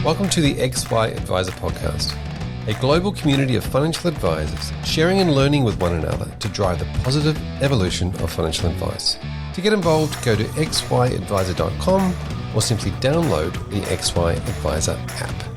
Welcome to the XY Adviser podcast, a global community of financial advisors sharing and learning with one another to drive the positive evolution of financial advice. To get involved, go to xyadviser.com or simply download the XY Adviser app.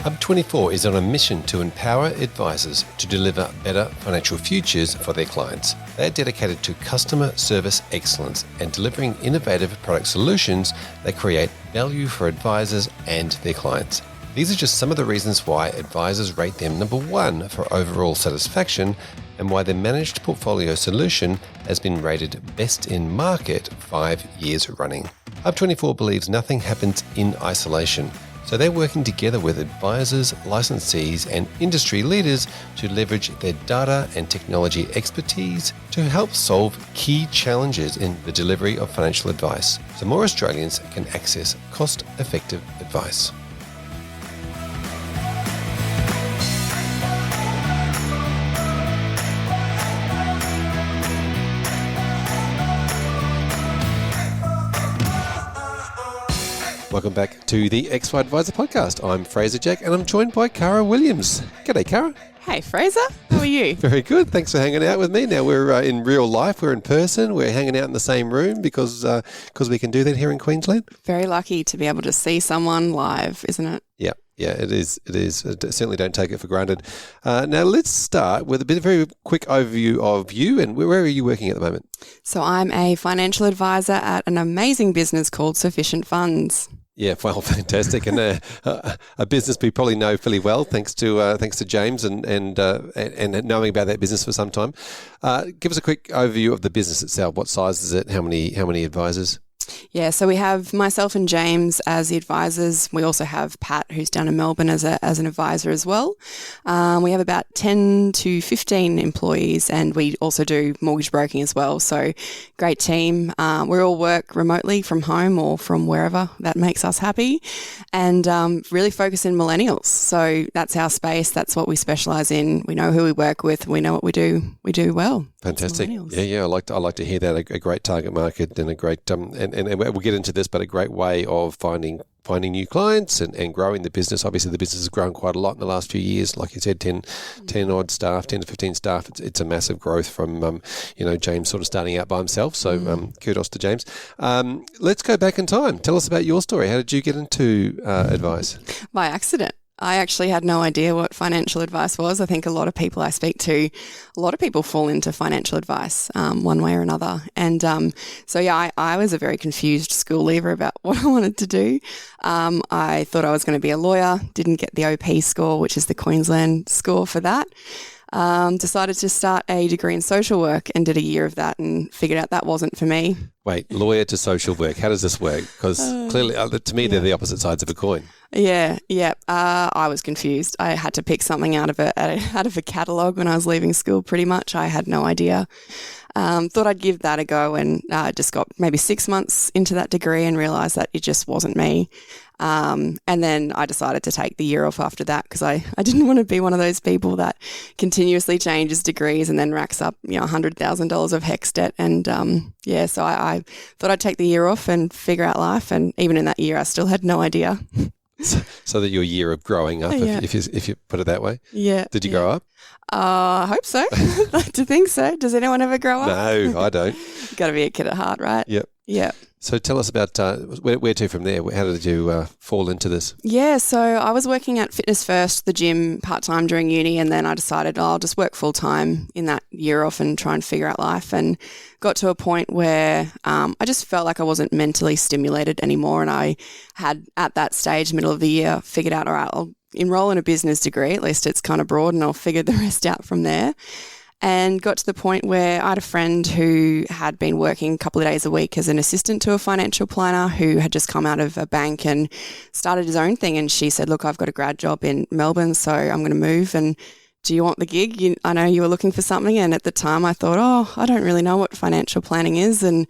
Hub24 is on a mission to empower advisors to deliver better financial futures for their clients. They are dedicated to customer service excellence and delivering innovative product solutions that create value for advisors and their clients. These are just some of the reasons why advisors rate them number one for overall satisfaction and why their managed portfolio solution has been rated best in market 5 years running. Hub24 believes nothing happens in isolation. So they're working together with advisors, licensees, and industry leaders to leverage their data and technology expertise to help solve key challenges in the delivery of financial advice, so more Australians can access cost-effective advice. Welcome back to the XY Adviser podcast. I'm Fraser Jack and I'm joined by Cara Williams. G'day, Cara. Hey, Fraser. How are you? Very good. Thanks for hanging out with me. Now we're in real life. We're in person. We're hanging out in the same room because we can do that here in Queensland. Very lucky to be able to see someone live, isn't it? Yeah, it is. Certainly don't take it for granted. Now let's start with a very quick overview of you and where are you working at the moment? So I'm a financial advisor at an amazing business called Sufficient Funds. Yeah, well, fantastic, and a business we probably know fairly well, thanks to James and knowing about that business for some time. Give us a quick overview of the business itself. What size is it? How many advisors? Yeah, so we have myself and James as the advisors. We also have Pat, who's down in Melbourne as an advisor as well. We have about 10 to 15 employees, and we also do mortgage broking as well. So great team. We all work remotely from home or from wherever that makes us happy, and really focus in millennials. So that's our space. That's what we specialise in. We know who we work with. We know what we do. We do well. Fantastic. Yeah. I like to hear that. A great target market and a great and we'll get into this, but a great way of finding new clients and growing the business. Obviously, the business has grown quite a lot in the last few years. Like you said, 10 odd staff, 10 to 15 staff. It's a massive growth from James sort of starting out by himself. So kudos to James. Let's go back in time. Tell us about your story. How did you get into advice? By accident. I actually had no idea what financial advice was. I think a lot of people I speak to, a lot of people fall into financial advice one way or another. And I was a very confused school leaver about what I wanted to do. I thought I was going to be a lawyer, didn't get the OP score, which is the Queensland score for that. Decided to start a degree in social work and did a year of that and figured out that wasn't for me. Wait, lawyer to social work. How does this work? Because clearly, to me, they're the opposite sides of a coin. Yeah. I was confused. I had to pick something out of a catalogue when I was leaving school. Pretty much, I had no idea. Thought I'd give that a go, and just got maybe 6 months into that degree and realised that it just wasn't me. And then I decided to take the year off after that because I didn't want to be one of those people that continuously changes degrees and then racks up $100,000 of HECS debt. And so I thought I'd take the year off and figure out life. And even in that year, I still had no idea. So that your year of growing up, if you put it that way. Yeah. Did you grow up? I hope so. I'd like to think so. Does anyone ever grow up? No, I don't. You've got to be a kid at heart, right? Yep. Yeah. So tell us about where to from there. How did you fall into this? Yeah, so I was working at Fitness First, the gym, part-time during uni, and then I decided I'll just work full-time in that year off and try and figure out life, and got to a point where I just felt like I wasn't mentally stimulated anymore, and I had, at that stage, middle of the year, figured out, all right, I'll enroll in a business degree, at least it's kind of broad, and I'll figure the rest out from there. And got to the point where I had a friend who had been working a couple of days a week as an assistant to a financial planner who had just come out of a bank and started his own thing. And she said, look, I've got a grad job in Melbourne, so I'm going to move. And do you want the gig? I know you were looking for something. And at the time I thought, I don't really know what financial planning is. And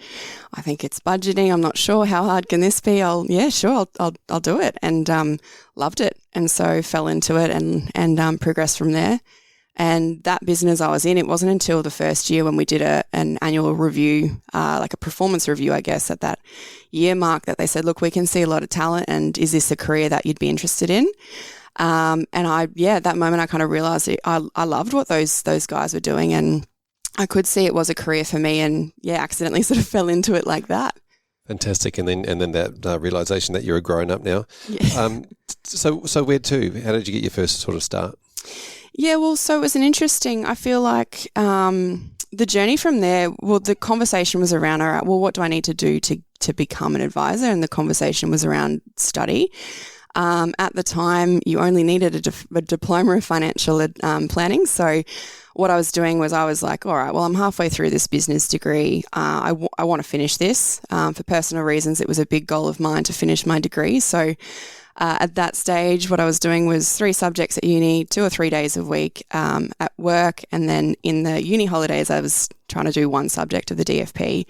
I think it's budgeting. I'm not sure. How hard can this be? I'll do it. And loved it. And so fell into it and progressed from there. And that business I was in, it wasn't until the first year when we did an annual review, like a performance review, I guess, at that year mark, that they said, look, we can see a lot of talent, and is this a career that you'd be interested in? And at that moment I kind of realised I loved what those guys were doing, and I could see it was a career for me, and accidentally sort of fell into it like that. Fantastic. And then that realisation that you're a grown up now. Yeah. So where to? How did you get your first sort of start? Yeah, well, so it was I feel like the journey from there, well, the conversation was around, all right, well, what do I need to do to become an advisor? And the conversation was around study. At the time, you only needed a diploma of financial planning. So what I was doing was I was like, all right, well, I'm halfway through this business degree. I want to finish this. For personal reasons, it was a big goal of mine to finish my degree. So at that stage, what I was doing was 3 subjects at uni, 2 or 3 days a week at work. And then in the uni holidays, I was trying to do 1 subject of the DFP.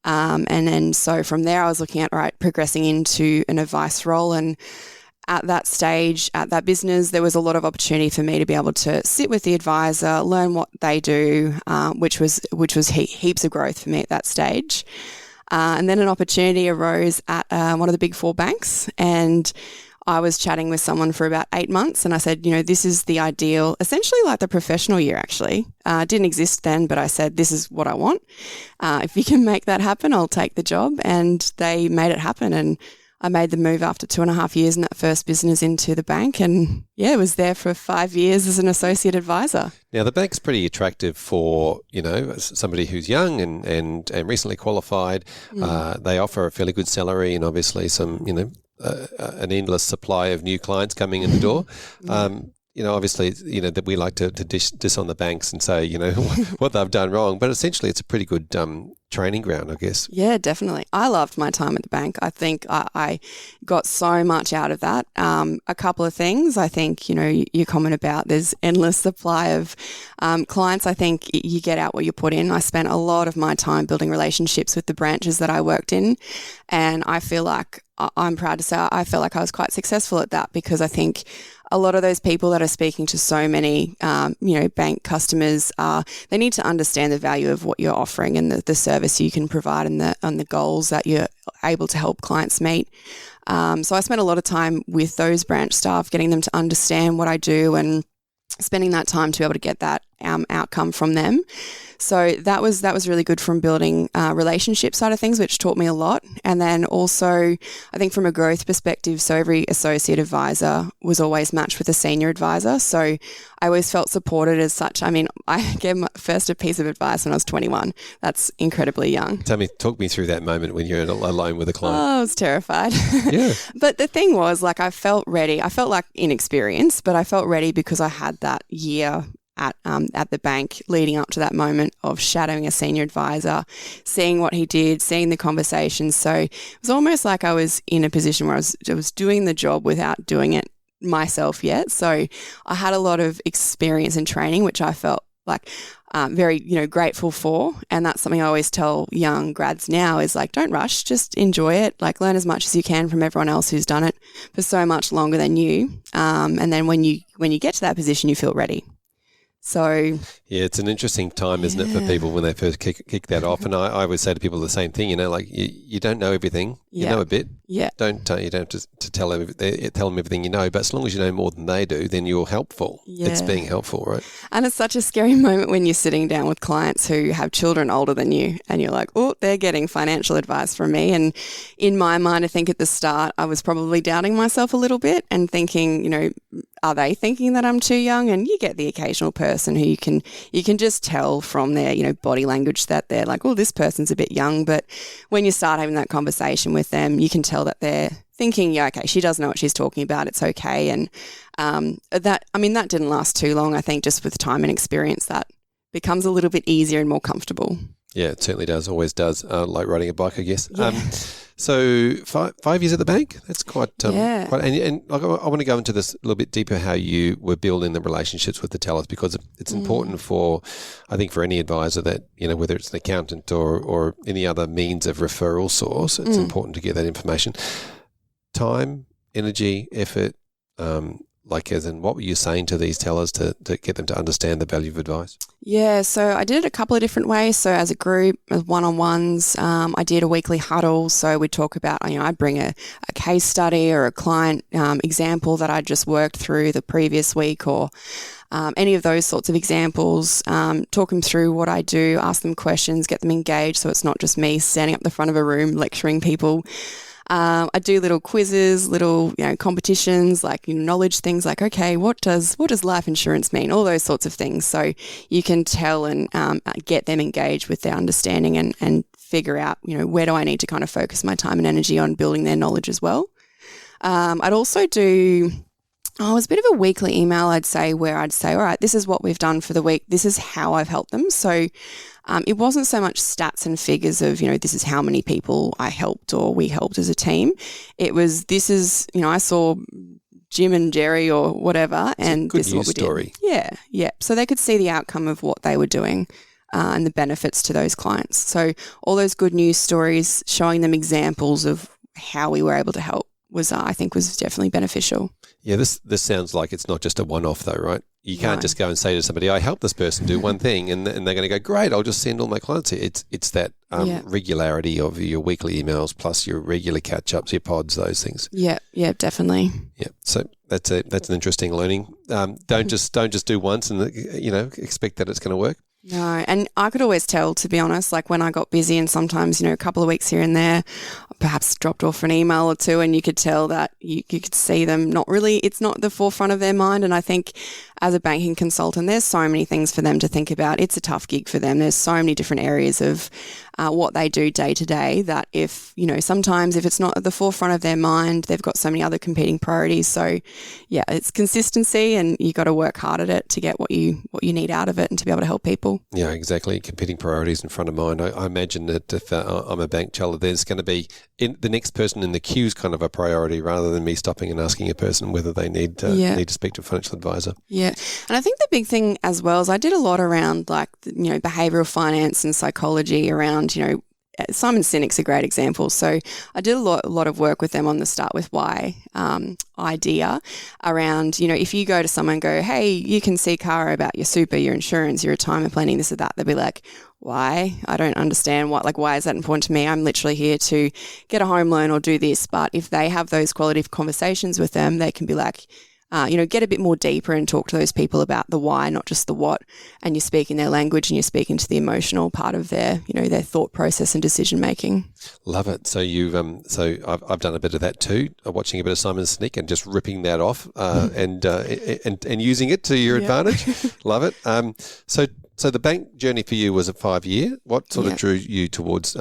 And then so from there, I was looking at, all right, progressing into an advice role. And at that stage, at that business, there was a lot of opportunity for me to be able to sit with the advisor, learn what they do, which was heaps of growth for me at that stage. And then an opportunity arose at one of the big 4 banks, and I was chatting with someone for about 8 months, and I said, this is the ideal, essentially like the professional year actually. Didn't exist then, but I said, this is what I want. If you can make that happen, I'll take the job. And they made it happen, and I made the move after 2.5 years in that first business into the bank, and was there for 5 years as an associate advisor. Now, the bank's pretty attractive for, somebody who's young and recently qualified. They offer a fairly good salary and obviously some, an endless supply of new clients coming in the door. Obviously, that we like to diss on the banks and say, what they've done wrong. But essentially, it's a pretty good training ground, I guess. Yeah, definitely. I loved my time at the bank. I think I got so much out of that. A couple of things. I think, your comment about there's endless supply of clients. I think you get out what you put in. I spent a lot of my time building relationships with the branches that I worked in. And I feel like I'm proud to say I felt like I was quite successful at that, because I think a lot of those people that are speaking to so many, bank customers, they need to understand the value of what you're offering and the service you can provide and the goals that you're able to help clients meet. So I spent a lot of time with those branch staff, getting them to understand what I do and spending that time to be able to get that outcome from them. So that was really good from building relationship side of things, which taught me a lot. And then also, I think from a growth perspective, so every associate advisor was always matched with a senior advisor. So I always felt supported as such. I mean, I gave my first a piece of advice when I was 21. That's incredibly young. Talk me through that moment when you're alone with a client. Oh, I was terrified. Yeah. But the thing was, I felt ready. I felt like inexperienced, but I felt ready because I had that year at the bank leading up to that moment of shadowing a senior advisor, seeing what he did, seeing the conversations. So it was almost like I was in a position where I was doing the job without doing it myself yet. So I had a lot of experience and training, which I felt like very, grateful for. And that's something I always tell young grads now is don't rush, just enjoy it. Learn as much as you can from everyone else who's done it for so much longer than you. And then when you get to that position, you feel ready. So yeah, it's an interesting time, isn't it, for people when they first kick that off. And I always say to people the same thing, you don't know everything, you know a bit. Yeah. You don't have to tell them everything you know, but as long as you know more than they do, then you're helpful. Yeah. It's being helpful, right? And it's such a scary moment when you're sitting down with clients who have children older than you and you're like, oh, they're getting financial advice from me. And in my mind, I think at the start, I was probably doubting myself a little bit and thinking, are they thinking that I'm too young? And you get the occasional person who you can just tell from their, body language that they're like, oh, this person's a bit young. But when you start having that conversation with them, you can tell that they're thinking, yeah, okay, she does know what she's talking about. It's okay. And that didn't last too long. I think just with time and experience, that becomes a little bit easier and more comfortable. Yeah, it certainly does. Always does. Like riding a bike, I guess. Yeah. So 5 years at the bank, that's quite, yeah. And I want to go into this a little bit deeper, how you were building the relationships with the tellers, because it's important for any advisor that, whether it's an accountant or any other means of referral source, it's important to get that information. Time, energy, effort, Like, as in, what were you saying to these tellers to get them to understand the value of advice? Yeah, so I did it a couple of different ways. So as a group, as one-on-ones, I did a weekly huddle. So we'd talk about, I'd bring a case study or a client example that I'd just worked through the previous week, or any of those sorts of examples, talk them through what I do, ask them questions, get them engaged, so it's not just me standing up the front of a room lecturing people. I do little quizzes, little competitions, like knowledge things, like, okay, what does life insurance mean? All those sorts of things. So you can tell and get them engaged with their understanding and figure out where do I need to kind of focus my time and energy on building their knowledge as well. I'd also do. Oh, it was a bit of a weekly email, I'd say, where I'd say, all right, this is what we've done for the week. This is how I've helped them. So it wasn't so much stats and figures of, this is how many people I helped or we helped as a team. It was, I saw Jim and Jerry or whatever, and this is what we did. Yeah. So they could see the outcome of what they were doing and the benefits to those clients. So all those good news stories, showing them examples of how we were able to help was definitely beneficial. Yeah, this sounds like it's not just a one-off though, right? You can't just go and say to somebody, I helped this person do one thing, and they're going to go, great, I'll just send all my clients here. It's that regularity of your weekly emails plus your regular catch-ups, your pods, those things. Yeah, definitely. Yeah, so that's an interesting learning. Don't just do once and expect that it's going to work. No, and I could always tell, to be honest, like when I got busy and sometimes, a couple of weeks here and there, perhaps dropped off an email or two, and you could tell that you could see them it's not the forefront of their mind. And I think as a banking consultant, there's so many things for them to think about. It's a tough gig for them. There's so many different areas of what they do day to day that sometimes if it's not at the forefront of their mind, they've got so many other competing priorities. So yeah, it's consistency, and you got to work hard at it to get what you need out of it and to be able to help people. Yeah, exactly. Competing priorities in front of mind. I imagine that if I'm a bank teller, there's going to be the next person in the queue is kind of a priority rather than me stopping and asking a person whether they need to speak to a financial advisor. Yeah. And I think the big thing as well is I did a lot around behavioral finance and psychology around, Simon Sinek's a great example. So I did a lot of work with them on the Start With Why idea around, if you go to someone and go, hey, you can see Cara about your super, your insurance, your retirement planning, this or that, they'll be like, why? I don't understand why is that important to me? I'm literally here to get a home loan or do this. But if they have those quality conversations with them, they can be like, get a bit more deeper and talk to those people about the why, not just the what, and you're speaking their language and you're speaking to the emotional part of their, their thought process and decision making. Love it. So you've, I've done a bit of that too, watching a bit of Simon Sinek and just ripping that off and using it to your advantage. Love it. So the bank journey for you was a 5-year. What sort of drew you towards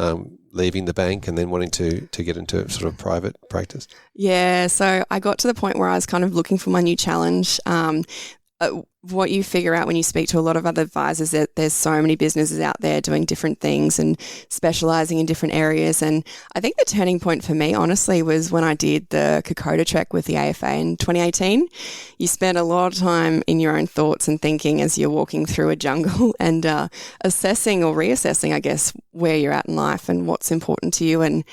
leaving the bank and then wanting to get into sort of private practice? Yeah, so I got to the point where I was kind of looking for my new challenge. What you figure out when you speak to a lot of other advisors, that there's so many businesses out there doing different things and specialising in different areas. And I think the turning point for me, honestly, was when I did the Kokoda trek with the AFA in 2018. You spend a lot of time in your own thoughts and thinking as you're walking through a jungle and assessing or reassessing, I guess, where you're at in life and what's important to you. And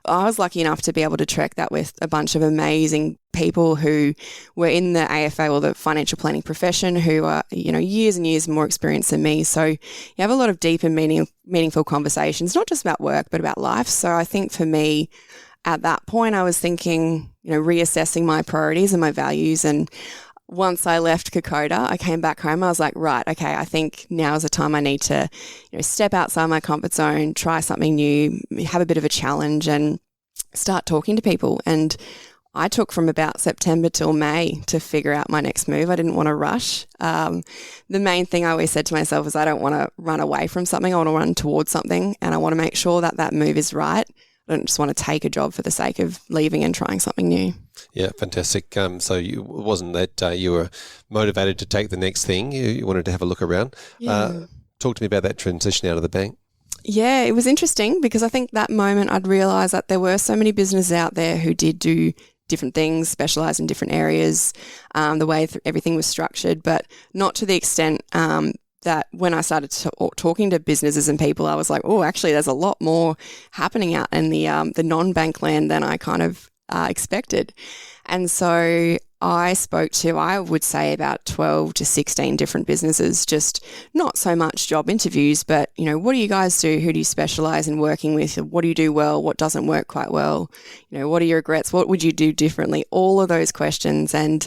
I was lucky enough to be able to trek that with a bunch of amazing people who were in the AFA or the financial planning profession, who are, years and years more experienced than me. So you have a lot of deep and meaningful conversations, not just about work, but about life. So I think for me, at that point, I was thinking, reassessing my priorities and my values. And once I left Kokoda, I came back home. I was like, right, okay, I think now is the time I need to, step outside my comfort zone, try something new, have a bit of a challenge and start talking to people. And I took from about September till May to figure out my next move. I didn't want to rush. The main thing I always said to myself is I don't want to run away from something. I want to run towards something, and I want to make sure that move is right. I don't just want to take a job for the sake of leaving and trying something new. Yeah, fantastic. So it wasn't that you were motivated to take the next thing. You wanted to have a look around. Yeah. Talk to me about that transition out of the bank. Yeah, it was interesting because I think that moment I'd realised that there were so many businesses out there who did do different things, specialise in different areas, the way everything was structured, but not to the extent that when I started talking to businesses and people, I was like, oh, actually, there's a lot more happening out in the non-bank land than I kind of expected. And so I spoke to, I would say, about 12 to 16 different businesses, just not so much job interviews, but, what do you guys do? Who do you specialize in working with? What do you do well? What doesn't work quite well? What are your regrets? What would you do differently? All of those questions, and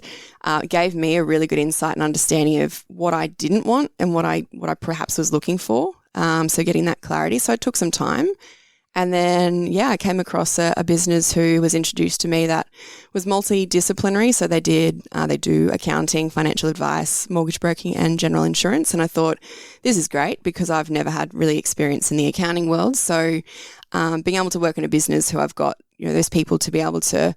gave me a really good insight and understanding of what I didn't want and what I perhaps was looking for. So getting that clarity. So it took some time. And then, I came across a business who was introduced to me that was multidisciplinary. So they do accounting, financial advice, mortgage broking, and general insurance. And I thought, this is great because I've never had really experience in the accounting world. So being able to work in a business who I've got, those people to be able to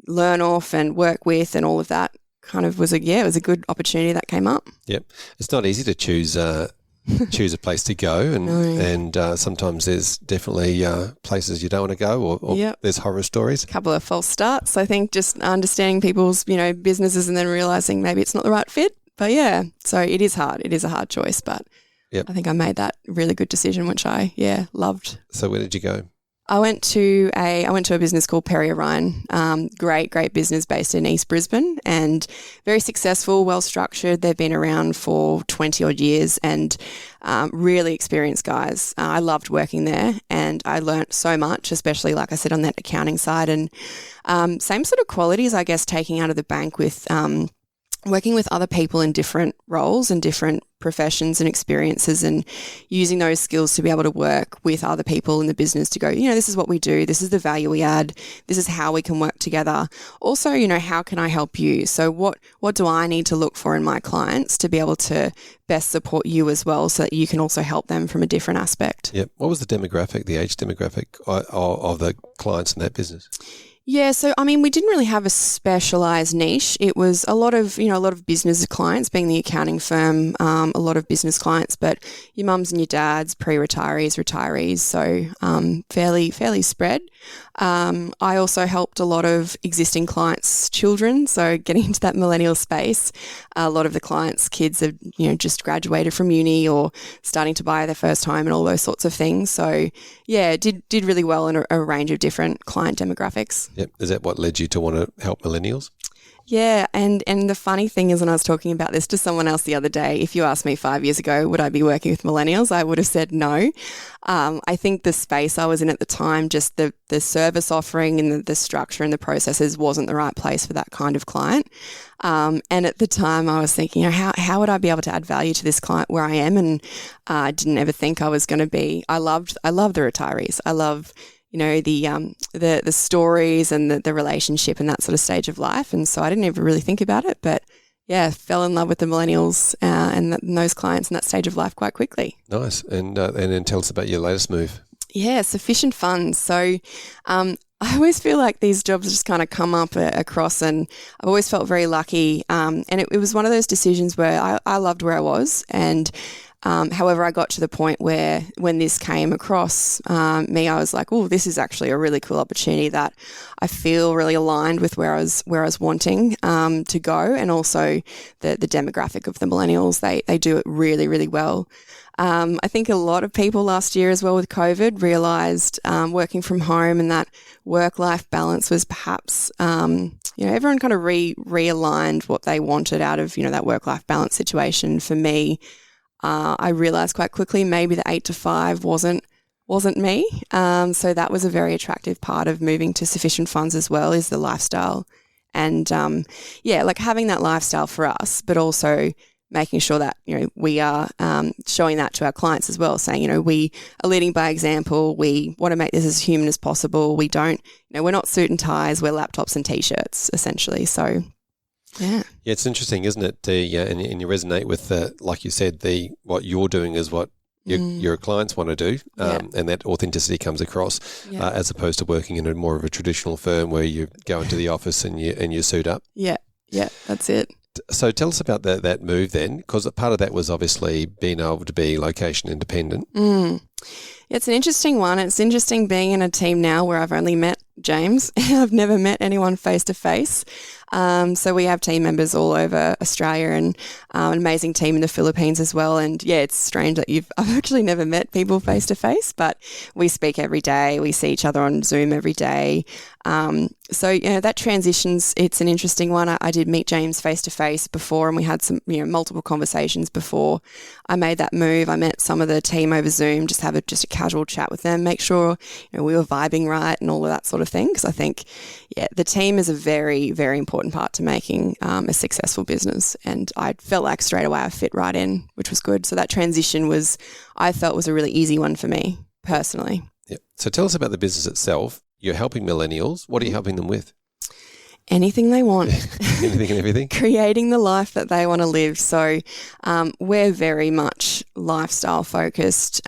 learn off and work with and all of that kind of was it was a good opportunity that came up. Yep. It's not easy to choose a place to go, and sometimes there's definitely places you don't want to go, or there's horror stories. A couple of false starts. I think just understanding people's businesses and then realizing maybe it's not the right fit. But so it is hard. It is a hard choice, but I think I made that really good decision, which I loved. So where did you go? I went to a business called Perry Orion. Great business based in East Brisbane, and very successful, well structured. They've been around for 20 odd years, and really experienced guys. I loved working there, and I learnt so much, especially like I said on that accounting side, and same sort of qualities, I guess, taking out of the bank with working with other people in different roles and different professions and experiences, and using those skills to be able to work with other people in the business to go, this is what we do, this is the value we add, this is how we can work together. Also, how can I help you? So what do I need to look for in my clients to be able to best support you as well, so that you can also help them from a different aspect? Yep. What was the age demographic of the clients in that business? Yeah, so we didn't really have a specialised niche. It was a lot of business clients, being the accounting firm, a lot of business clients, but your mums and your dads, pre-retirees, retirees, so fairly spread. I also helped a lot of existing clients' children, so getting into that millennial space. A lot of the clients' kids have just graduated from uni or starting to buy their first home and all those sorts of things. So did really well in a range of different client demographics. Yep. Is that what led you to want to help millennials? Yeah, and the funny thing is, when I was talking about this to someone else the other day, if you asked me 5 years ago, would I be working with millennials, I would have said no. I think the space I was in at the time, just the service offering and the structure and the processes wasn't the right place for that kind of client. And at the time I was thinking, how would I be able to add value to this client where I am? And I didn't ever think I was going to be. I love the retirees. I love the stories and the relationship and that sort of stage of life. And so I didn't ever really think about it, but fell in love with the millennials and those clients in that stage of life quite quickly. Nice. And then tell us about your latest move. Yeah, Sufficient Funds. So I always feel like these jobs just kind of come up across, and I've always felt very lucky. And it was one of those decisions where I loved where I was, and however, I got to the point where when this came across me, I was like, oh, this is actually a really cool opportunity that I feel really aligned with where I was wanting to go, and also the demographic of the millennials. They do it really, really well. I think a lot of people last year as well with COVID realised working from home and that work-life balance was perhaps, everyone kind of realigned what they wanted out of, that work-life balance situation. For me, I realised quite quickly maybe the 8 to 5 wasn't me. So that was a very attractive part of moving to Sufficient Funds as well, is the lifestyle. And like having that lifestyle for us, but also making sure that, we are showing that to our clients as well, saying, we are leading by example. We want to make this as human as possible. We don't, we're not suit and ties, we're laptops and T-shirts essentially. So yeah, it's interesting, isn't it? And you resonate with like you said, what you're doing is what your clients want to do, and that authenticity comes across, as opposed to working in more of a traditional firm where you go into the office and you suit up. Yeah, that's it. So tell us about that move then, because part of that was obviously being able to be location independent. It's an interesting one. It's interesting being in a team now where I've only met James. I've never met anyone face to face. So we have team members all over Australia and an amazing team in the Philippines as well. And yeah, it's strange that I've actually never met people face to face, but we speak every day. We see each other on Zoom every day. So that transitions, it's an interesting one. I did meet James face to face before, and we had some multiple conversations before I made that move. I met some of the team over Zoom, just have a casual chat with them, make sure we were vibing right and all of that sort of thing. Because I think the team is a very, very important part to making a successful business, and I felt like straight away I fit right in, which was good. So that transition I felt was a really easy one for me personally. Yeah. So tell us about the business itself. You're helping millennials. What are you helping them with? Anything they want. Anything and everything? Creating the life that they want to live. So we're very much lifestyle focused.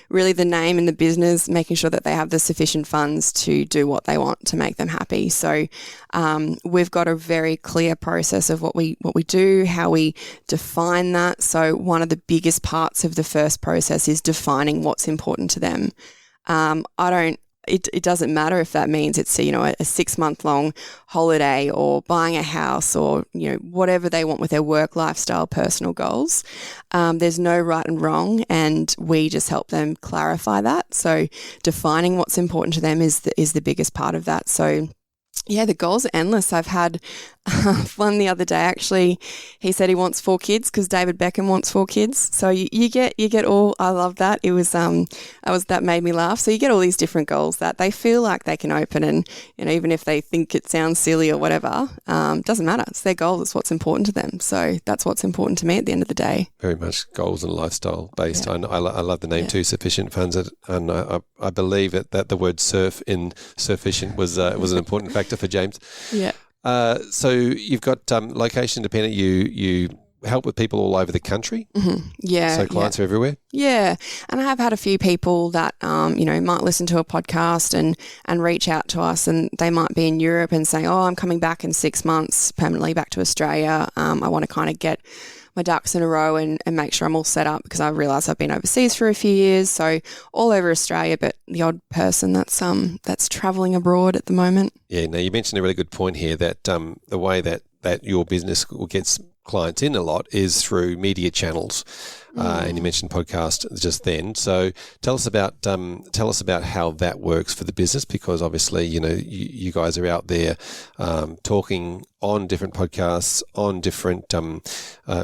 Really the name in the business, making sure that they have the sufficient funds to do what they want to make them happy. So we've got a very clear process of what we do, how we define that. So one of the biggest parts of the first process is defining what's important to them. It doesn't matter if that means it's a 6-month-long holiday or buying a house or whatever they want with their work, lifestyle, personal goals. There's no right and wrong, and we just help them clarify that. So defining what's important to them is the biggest part of that. So yeah, the goals are endless. I've had one the other day, actually. He said he wants 4 kids because David Beckham wants 4 kids. So you get all, I love that. It was, that made me laugh. So you get all these different goals that they feel like they can open, and, even if they think it sounds silly or whatever, doesn't matter. It's their goal. It's what's important to them. So that's what's important to me at the end of the day. Very much goals and lifestyle based. Yeah. I love the name too, Sufficient Funds. And I believe that the word surf in sufficient was an important factor for James. Yeah. So you've got location dependent. You help with people all over the country. Mm-hmm. Yeah. So clients are everywhere. Yeah, and I have had a few people that might listen to a podcast and reach out to us, and they might be in Europe and say, "Oh, I'm coming back in 6 months permanently back to Australia. I want to kind of get my ducks in a row and make sure I'm all set up because I realise I've been overseas for a few years." So all over Australia, but the odd person that's travelling abroad at the moment. Yeah, now you mentioned a really good point here that the way that your business gets clients in a lot is through media channels, and you mentioned podcast just then. So tell us about how that works for the business, because obviously you guys are out there talking on different podcasts, on different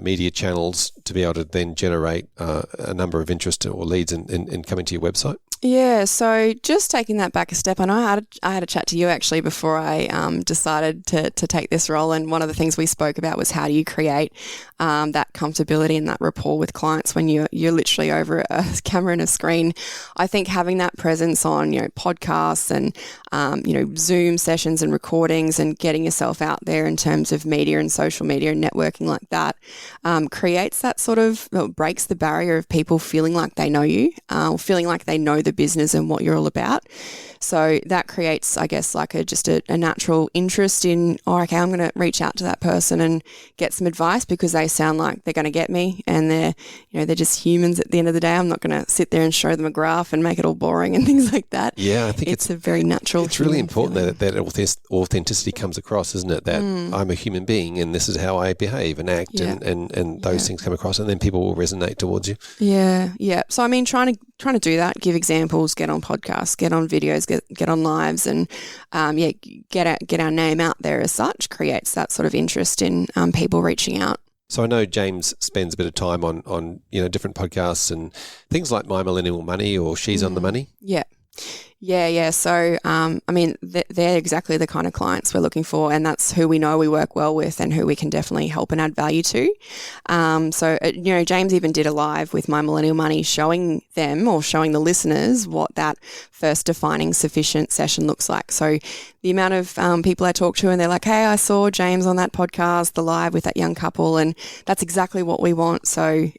media channels to be able to then generate a number of interest or leads in coming to your website. Yeah, so just taking that back a step, I know I had a chat to you actually before I decided to take this role, and one of the things we spoke about was how do you create that comfortability and that rapport with clients when you're literally over a camera and a screen. I think having that presence on podcasts and Zoom sessions and recordings and getting yourself out there in terms of media and social media and networking like that creates that breaks the barrier of people feeling like they know you, or feeling like they know the business and what you're all about. So that creates, I guess, like a natural interest in, okay, I'm going to reach out to that person and get some advice because they sound like they're going to get me, and they're just humans at the end of the day. I'm not going to sit there and show them a graph and make it all boring and things like that. Yeah, I think it's a very natural. It's really important that authenticity comes across, isn't it? That I'm a human being and this is how I behave and act, and those things come across, and then people will resonate towards you. Yeah, yeah. So I mean, trying to do that, give examples, get on podcasts, get on videos, get on lives, and get our name out there as such creates that sort of interest in people reaching out. So I know James spends a bit of time on different podcasts and things like My Millennial Money or She's on the Money. Yeah. Yeah. So, they're exactly the kind of clients we're looking for, and that's who we know we work well with and who we can definitely help and add value to. James even did a live with My Millennial Money showing them, or showing the listeners, what that first defining sufficient session looks like. So the amount of people I talk to and they're like, hey, I saw James on that podcast, the live with that young couple, and that's exactly what we want. So,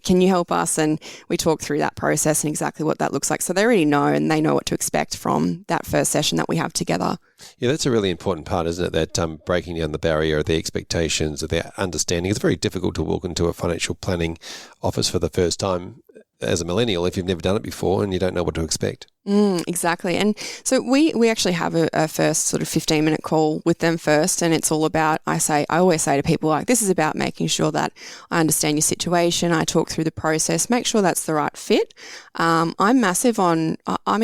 can you help us? And we talk through that process and exactly what that looks like. So they already know, and they know what to expect from that first session that we have together. Yeah, that's a really important part, isn't it? That breaking down the barrier of the expectations, of their understanding. It's very difficult to walk into a financial planning office for the first time as a millennial if you've never done it before and you don't know what to expect. Exactly. And so we actually have a first sort of 15-minute call with them first, and it's all about, I always say to people, like, this is about making sure that I understand your situation, I talk through the process, make sure that's the right fit. I'm massive on, I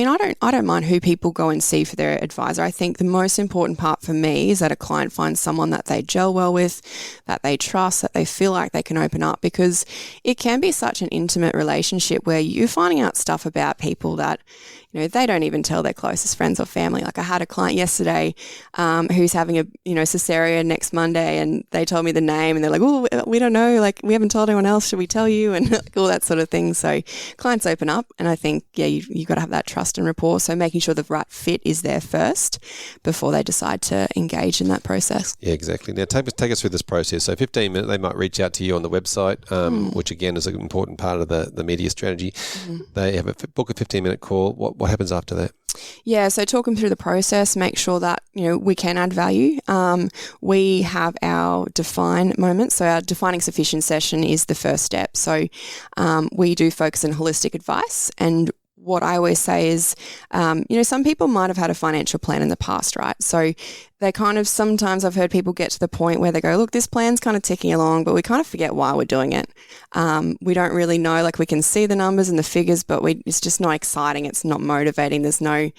don't mind who people go and see for their advisor. I think the most important part for me is that a client finds someone that they gel well with, that they trust, that they feel like they can open up, because it can be such an intimate relationship where you're finding out stuff about people that, they don't even tell their closest friends or family. Like, I had a client yesterday who's having a, cesarean next Monday, and they told me the name, and they're like, oh, we don't know, like, we haven't told anyone else, should we tell you? And like, all that sort of thing. So clients open up, and I think, you've got to have that trust and rapport. So making sure the right fit is there first before they decide to engage in that process. Yeah, exactly. Now take us through this process. So 15 minutes, they might reach out to you on the website, which again is an important part of the media strategy. They have book a 15-minute call. What happens after that? Yeah, so talk them through the process, make sure that, we can add value. We have our define moment. So our defining sufficient session is the first step. So we do focus on holistic advice, and what I always say is, some people might have had a financial plan in the past, right? So they kind of, sometimes I've heard people get to the point where they go, look, this plan's kind of ticking along, but we kind of forget why we're doing it. We don't really know, like, we can see the numbers and the figures, but it's just not exciting. It's not motivating. There's no,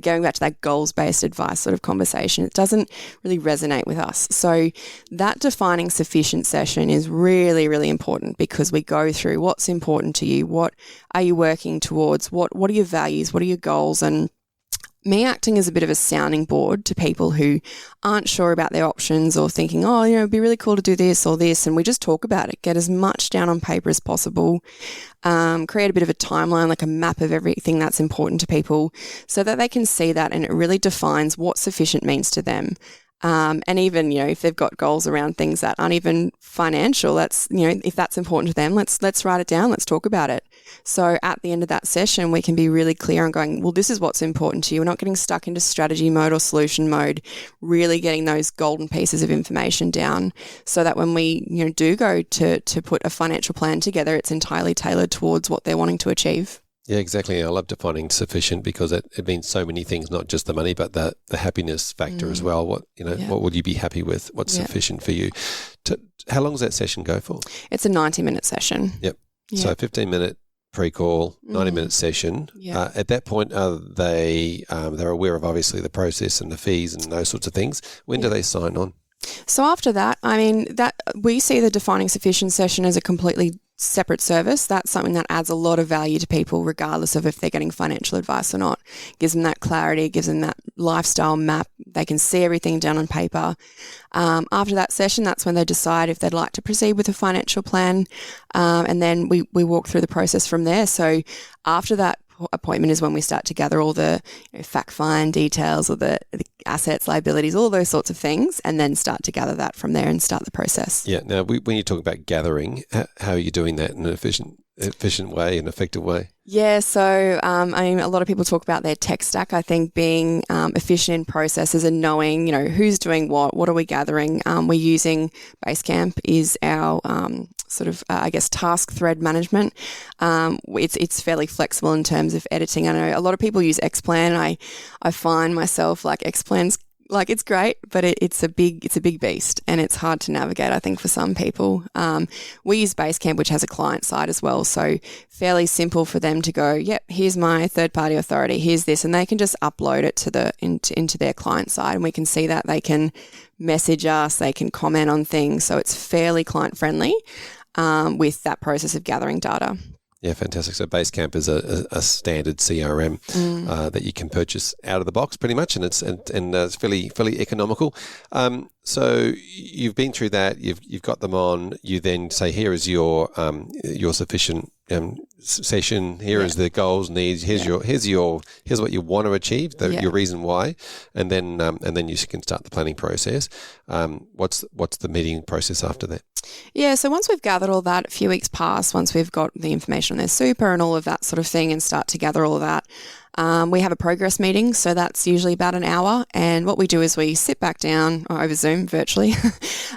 going back to that goals-based advice sort of conversation, it doesn't really resonate with us. So that defining sufficient session is really, really important, because we go through what's important to you, what are you working towards, what are your values, what are your goals, and me acting as a bit of a sounding board to people who aren't sure about their options or thinking, it'd be really cool to do this or this. And we just talk about it, get as much down on paper as possible, create a bit of a timeline, like a map of everything that's important to people so that they can see that, and it really defines what sufficient means to them. And even, if they've got goals around things that aren't even financial, that's, if that's important to them, let's write it down. Let's talk about it. So at the end of that session, we can be really clear on going, well, this is what's important to you. We're not getting stuck into strategy mode or solution mode, really getting those golden pieces of information down so that when we, do go to put a financial plan together, it's entirely tailored towards what they're wanting to achieve. Yeah, exactly. I love defining sufficient because it means so many things, not just the money, but the happiness factor as well. What would you be happy with? What's sufficient for you? How long does that session go for? It's a 90-minute session. Yep. So 15-minute pre-call, 90-minute session. Yeah. At that point, are they're aware of obviously the process and the fees and those sorts of things. When do they sign on? So after that, that we see the defining sufficient session as a completely separate service. That's something that adds a lot of value to people regardless of if they're getting financial advice or not. Gives them that clarity, gives them that lifestyle map. They can see everything down on paper. After that session, that's when they decide if they'd like to proceed with a financial plan. And then we walk through the process from there. So after that appointment is when we start to gather all the fact find details or the assets, liabilities, all those sorts of things, and then start to gather that from there and start the process. Yeah. Now, when you talk about gathering, how are you doing that in an efficient way, an effective way? Yeah, so a lot of people talk about their tech stack. I think being efficient in processes and knowing, who's doing what are we gathering. We're using Basecamp is our task thread management. It's fairly flexible in terms of editing. I know a lot of people use Xplan. I find myself like Xplan's like it's great, but it's a big beast and it's hard to navigate, I think, for some people. We use Basecamp, which has a client side as well, so fairly simple for them to go, yep, here's my third-party authority, here's this, and they can just upload it into their client side, and we can see that. They can message us, they can comment on things, so it's fairly client-friendly with that process of gathering data. Yeah, fantastic. So Basecamp is a standard CRM that you can purchase out of the box, pretty much, and it's fairly economical. So you've been through that. You've got them on. You then say, here is your sufficient session. Here is the goals, needs. Here's what you want to achieve. Your reason why, and then you can start the planning process. What's the meeting process after that? Yeah, so once we've gathered all that, a few weeks pass, once we've got the information on their super and all of that sort of thing and start to gather all of that, We have a progress meeting, so that's usually about an hour. And what we do is we sit back down over Zoom virtually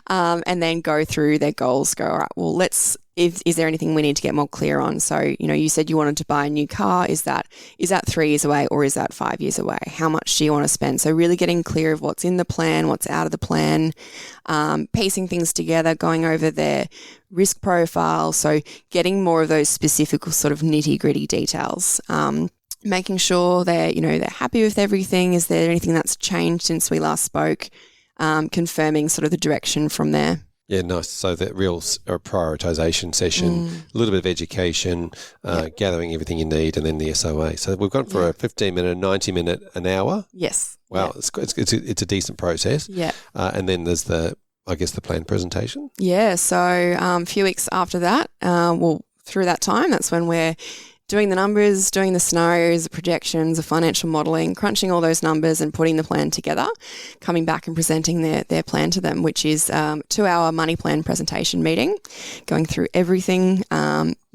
and then go through their goals, go, all right, well, is there anything we need to get more clear on? So, you said you wanted to buy a new car. Is that 3 years away or is that 5 years away? How much do you want to spend? So really getting clear of what's in the plan, what's out of the plan, piecing things together, going over their risk profile. So getting more of those specific sort of nitty-gritty details. Making sure they're happy with everything. Is there anything that's changed since we last spoke? Confirming sort of the direction from there. Yeah, nice. So that real prioritisation session, a little bit of education, gathering everything you need, and then the SOA. So we've gone for a 15-minute, 90-minute, an hour. Yes. Wow, it's a decent process. Yeah. And then there's the plan presentation. Yeah. So a few weeks after that, through that time, that's when we're doing the numbers, doing the scenarios, the projections, the financial modelling, crunching all those numbers and putting the plan together, coming back and presenting their plan to them, which is a 2-hour money plan presentation meeting, going through everything,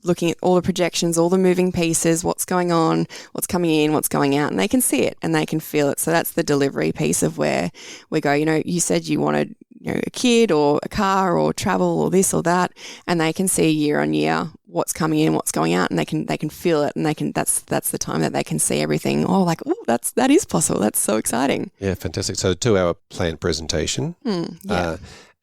looking at all the projections, all the moving pieces, what's going on, what's coming in, what's going out, and they can see it and they can feel it. So that's the delivery piece of where we go, you said you wanted a kid or a car or travel or this or that, and they can see year on year what's coming in, what's going out, and they can feel it, and that's the time that they can see everything. Oh, that is possible. That's so exciting. Yeah, fantastic. So 2-hour plan presentation.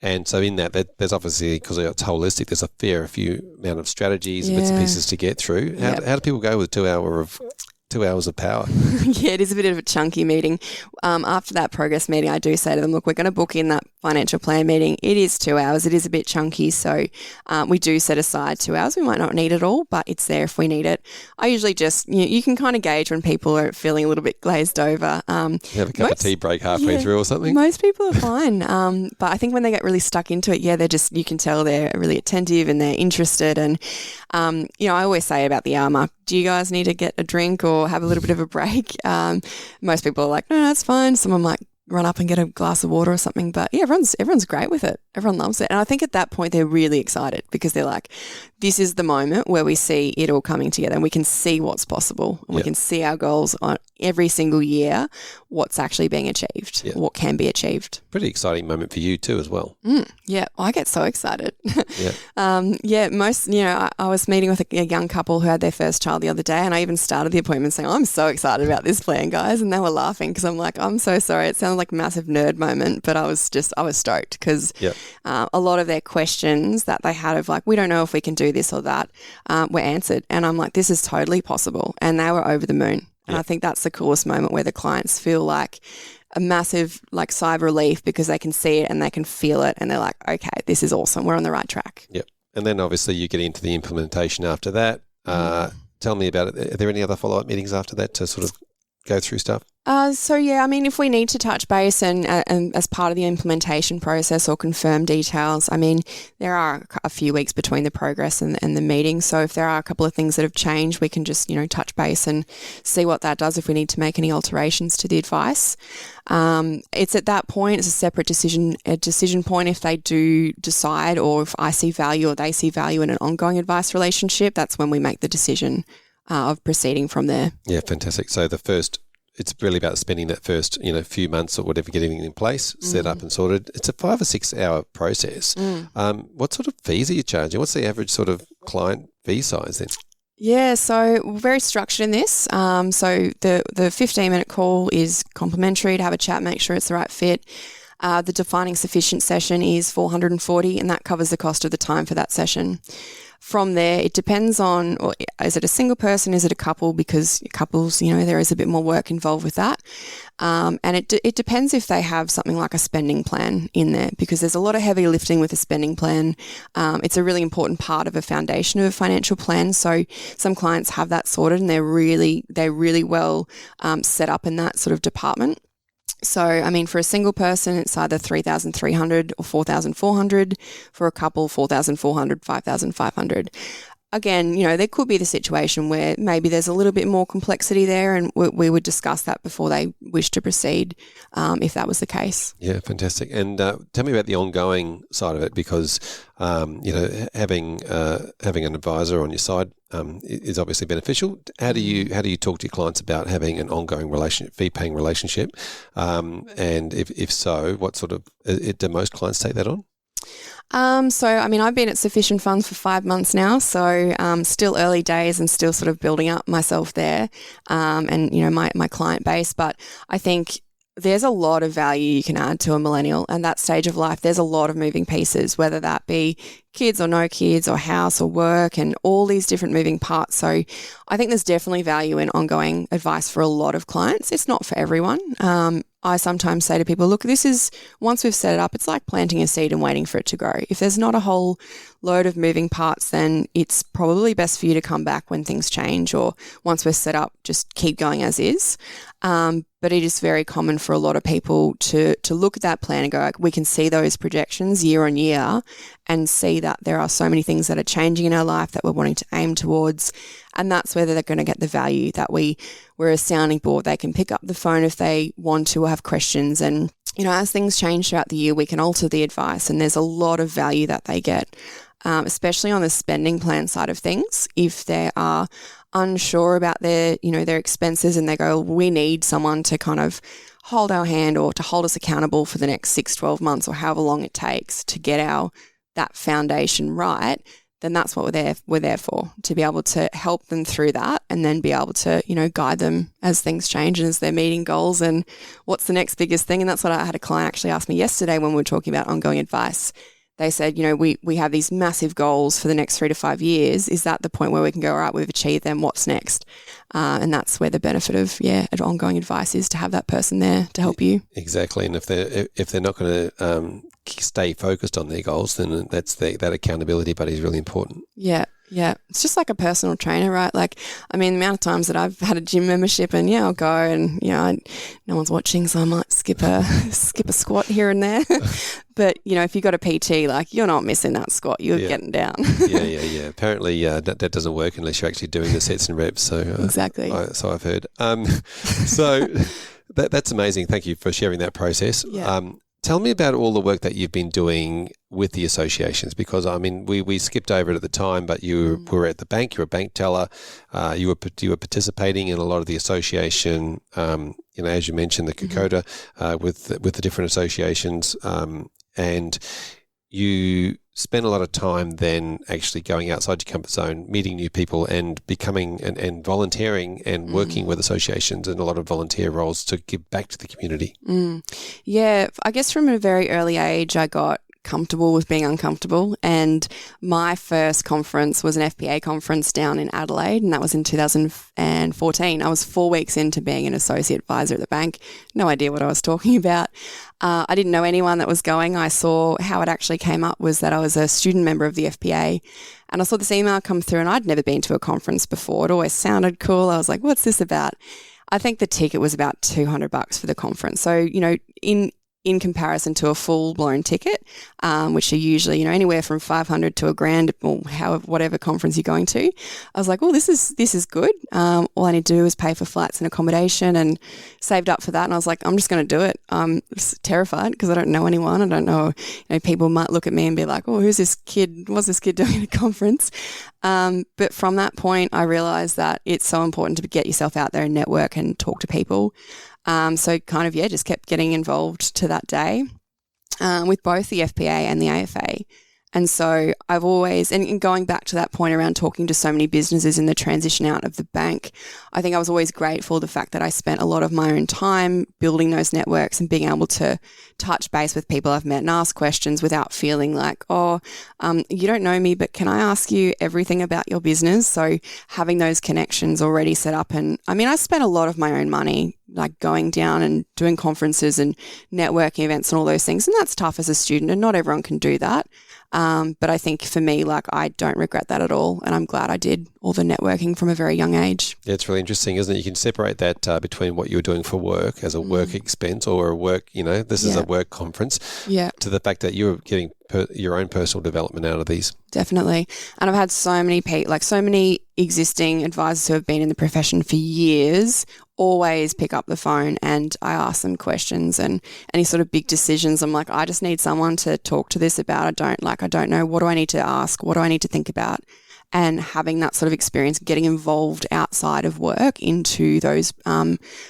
And so in that there's obviously, because it's holistic, there's a few amount of strategies and bits and pieces to get through. How do people go with 2 hours of power? Yeah, it is a bit of a chunky meeting. After that progress meeting, I do say to them, look, we're going to book in that financial plan meeting. It is 2 hours. It is a bit chunky. So we do set aside 2 hours. We might not need it all, but it's there if we need it. I usually just, you can kind of gauge when people are feeling a little bit glazed over. You have a cup of tea break halfway through or something? Most people are fine. But I think when they get really stuck into it, you can tell they're really attentive and they're interested. And, I always say about the hour mark, do you guys need to get a drink or have a little bit of a break? Most people are like, no, that's fine. Someone might run up and get a glass of water or something. But yeah, everyone's great with it. Everyone loves it. And I think at that point they're really excited because they're like, this is the moment where we see it all coming together and we can see what's possible and we can see our goals on every single year, what's actually being achieved, what can be achieved. Pretty exciting moment for you too as well. Yeah, I get so excited. I was meeting with a young couple who had their first child the other day, and I even started the appointment saying, I'm so excited about this plan, guys. And they were laughing because I'm like, I'm so sorry. It sounded like a massive nerd moment, but I was stoked because a lot of their questions that they had of like, we don't know if we can do this or that, were answered. And I'm like, this is totally possible. And they were over the moon. And I think that's the coolest moment where the clients feel like a massive like sigh of relief because they can see it and they can feel it and they're like, okay, this is awesome. We're on the right track. Yep. And then obviously you get into the implementation after that. Tell me about it. Are there any other follow-up meetings after that to sort of go through stuff? If we need to touch base and as part of the implementation process or confirm details, there are a few weeks between the progress and the meeting. So if there are a couple of things that have changed, we can just, touch base and see what that does if we need to make any alterations to the advice. It's at that point, it's a separate decision point if they do decide or if I see value or they see value in an ongoing advice relationship, that's when we make the decision of proceeding from there. Yeah, fantastic. So it's really about spending that first, few months or whatever, getting it in place, set up and sorted. It's a 5 or 6 hour process. What sort of fees are you charging? What's the average sort of client fee size then? Yeah, so we're very structured in this. So the 15-minute call is complimentary to have a chat, make sure it's the right fit. The defining sufficient session is $440 and that covers the cost of the time for that session. From there, it depends on, is it a single person, is it a couple? Because couples, there is a bit more work involved with that. And it depends if they have something like a spending plan in there because there's a lot of heavy lifting with a spending plan. It's a really important part of a foundation of a financial plan. So some clients have that sorted and they're really well set up in that sort of department. So, for a single person, it's either $3,300 or $4,400. For a couple, $4,400, $5,500. again, there could be the situation where maybe there's a little bit more complexity there, and we would discuss that before they wish to proceed, if that was the case. Yeah, fantastic. And tell me about the ongoing side of it, because having an advisor on your side is obviously beneficial. How do you talk to your clients about having an ongoing fee-paying relationship? And if so, what sort of do most clients take that on? I've been at Sufficient Funds for 5 months now, so still early days and still sort of building up myself there, and my client base. But I think there's a lot of value you can add to a millennial, and that stage of life, there's a lot of moving pieces, whether that be kids or no kids or house or work and all these different moving parts. So I think there's definitely value in ongoing advice for a lot of clients. It's not for everyone. I sometimes say to people, look, once we've set it up, it's like planting a seed and waiting for it to grow. If there's not a whole load of moving parts, then it's probably best for you to come back when things change, or once we're set up, just keep going as is. But it is very common for a lot of people to look at that plan and go, we can see those projections year on year and see that there are so many things that are changing in our life that we're wanting to aim towards. And that's where they're going to get the value, that we're a sounding board. They can pick up the phone if they want to or have questions. And, as things change throughout the year, we can alter the advice, and there's a lot of value that they get, especially on the spending plan side of things. If they are unsure about their expenses and they go, we need someone to kind of hold our hand or to hold us accountable for the next 6-12 months or however long it takes to get that foundation right, then that's what we're there for, to be able to help them through that and then be able to, guide them as things change and as they're meeting goals and what's the next biggest thing. And that's what I had a client actually ask me yesterday when we were talking about ongoing advice. They said, we have these massive goals for the next 3 to 5 years. Is that the point where we can go, all right, we've achieved them, what's next? And that's where the benefit of ongoing advice is, to have that person there to help you. Exactly. And if they're not going to stay focused on their goals, then that accountability buddy is really important. Yeah. Yeah, it's just like a personal trainer, right? Like, the amount of times that I've had a gym membership and I'll go and, no one's watching, so I might skip a squat here and there. But, if you've got a PT, like, you're not missing that squat, you're getting down. Yeah. Apparently that doesn't work unless you're actually doing the sets and reps. So exactly. So I've heard. So that's amazing. Thank you for sharing that process. Yeah. Tell me about all the work that you've been doing with the associations, because we skipped over it at the time, but you were at the bank, you were a bank teller, you were participating in a lot of the association, as you mentioned, the Kokoda, with the different associations, and you spend a lot of time then actually going outside your comfort zone, meeting new people and becoming and volunteering and working with associations and a lot of volunteer roles to give back to the community. Yeah, I guess from a very early age I got comfortable with being uncomfortable, and my first conference was an FPA conference down in Adelaide, and that was in 2014. I was 4 weeks into being an associate advisor at the bank. No idea what I was talking about. I didn't know anyone that was going. I saw how it actually came up was that I was a student member of the FPA, and I saw this email come through, and I'd never been to a conference before. It always sounded cool. I was like, what's this about? I think the ticket was about $200 for the conference. So, in comparison to a full-blown ticket, which are usually, anywhere from $500 to $1,000, or whatever conference you're going to. I was like, oh, this is good. All I need to do is pay for flights and accommodation, and saved up for that. And I was like, I'm just going to do it. I'm terrified because I don't know anyone. I don't know, people might look at me and be like, oh, who's this kid? What's this kid doing at a conference? But from that point, I realized that it's so important to get yourself out there and network and talk to people. So just kept getting involved to that day with both the FPA and the AFA. And so I've always, and going back to that point around talking to so many businesses in the transition out of the bank, I think I was always grateful for the fact that I spent a lot of my own time building those networks and being able to touch base with people I've met and ask questions without feeling like, you don't know me, but can I ask you everything about your business? So having those connections already set up. And I spent a lot of my own money like going down and doing conferences and networking events and all those things. And that's tough as a student, and not everyone can do that. But I think for me, like, I don't regret that at all. And I'm glad I did all the networking from a very young age. Yeah, it's really interesting, isn't it? You can separate that between what you're doing for work as a work expense or a work, this is a work conference, to the fact that you're getting your own personal development out of these. Definitely. And I've had so many existing advisors who have been in the profession for years always pick up the phone, and I ask them questions and any sort of big decisions. I'm like, I just need someone to talk to this about. I don't know. What do I need to ask? What do I need to think about? And having that sort of experience, getting involved outside of work into those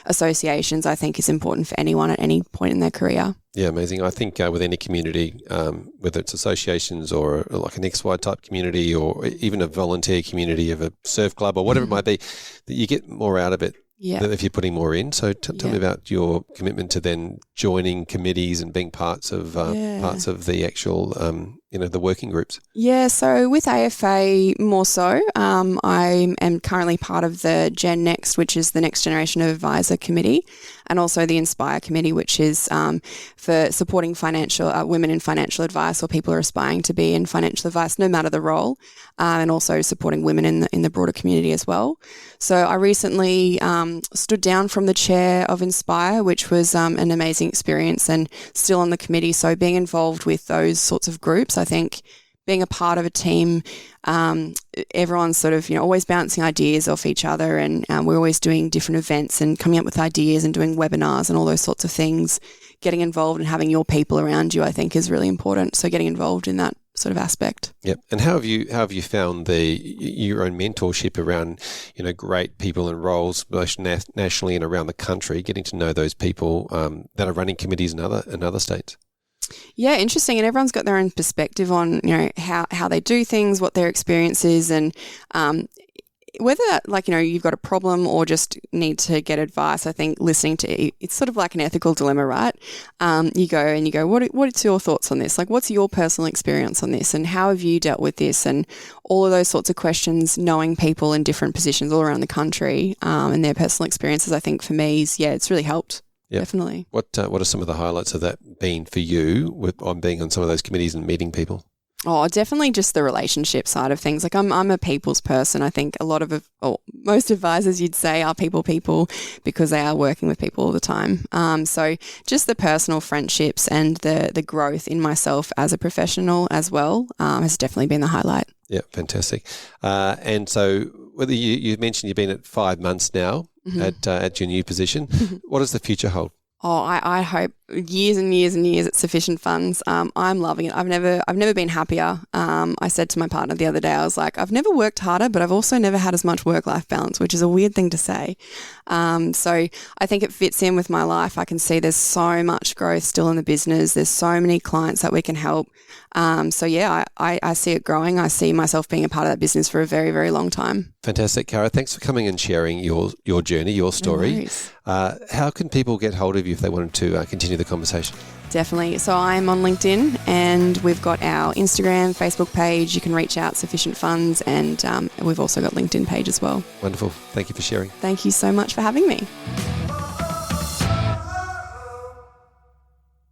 associations, I think is important for anyone at any point in their career. Yeah, amazing. I think with any community, whether it's associations or like an XY type community or even a volunteer community of a surf club or whatever it might be, that you get more out of it. Yeah. If you're putting more in. So tell me about your commitment to then joining committees and being parts of the actual, the working groups. Yeah. So with AFA more so, I am currently part of the Gen Next, which is the Next Generation of Advisor Committee, and also the Inspire Committee, which is for supporting women in financial advice, or people who are aspiring to be in financial advice, no matter the role, and also supporting women in the broader community as well. So I recently stood down from the chair of Inspire, which was an amazing experience, and still on the committee. So being involved with those sorts of groups, I think being a part of a team, everyone's sort of, always bouncing ideas off each other, and we're always doing different events and coming up with ideas and doing webinars and all those sorts of things. Getting involved and having your people around you, I think, is really important. So getting involved in that sort of aspect. Yep. And how have you found your own mentorship around, great people and roles, both nationally and around the country, getting to know those people that are running committees in other states? Yeah, interesting. And everyone's got their own perspective on, how they do things, what their experience is, and whether you've got a problem or just need to get advice. I think listening to it's sort of like an ethical dilemma, right? You go, what's your thoughts on this? Like, what's your personal experience on this, and how have you dealt with this? And all of those sorts of questions, knowing people in different positions all around the country and their personal experiences, I think for me it's really helped. Yep. Definitely. What are some of the highlights of that been for you on being on some of those committees and meeting people? Oh, definitely just the relationship side of things. Like I'm a people's person. I think most advisors, you'd say, are people because they are working with people all the time. So just the personal friendships and the growth in myself as a professional as well has definitely been the highlight. Yeah, fantastic. And so whether you mentioned you've been at 5 months now at your new position, what does the future hold? Oh, I hope years and years and years at Sufficient Funds. I'm loving it. I've never been happier. I said to my partner the other day, I was like, I've never worked harder, but I've also never had as much work-life balance, which is a weird thing to say. So I think it fits in with my life. I can see there's so much growth still in the business. There's so many clients that we can help. I see it growing. I see myself being a part of that business for a very, very long time. Fantastic. Cara, thanks for coming and sharing your journey, your story. No how can people get hold of you if they wanted to continue the conversation? Definitely. So I'm on LinkedIn, and we've got our Instagram, Facebook page. You can reach out, Sufficient Funds, and we've also got LinkedIn page as well. Wonderful. Thank you for sharing. Thank you so much for having me.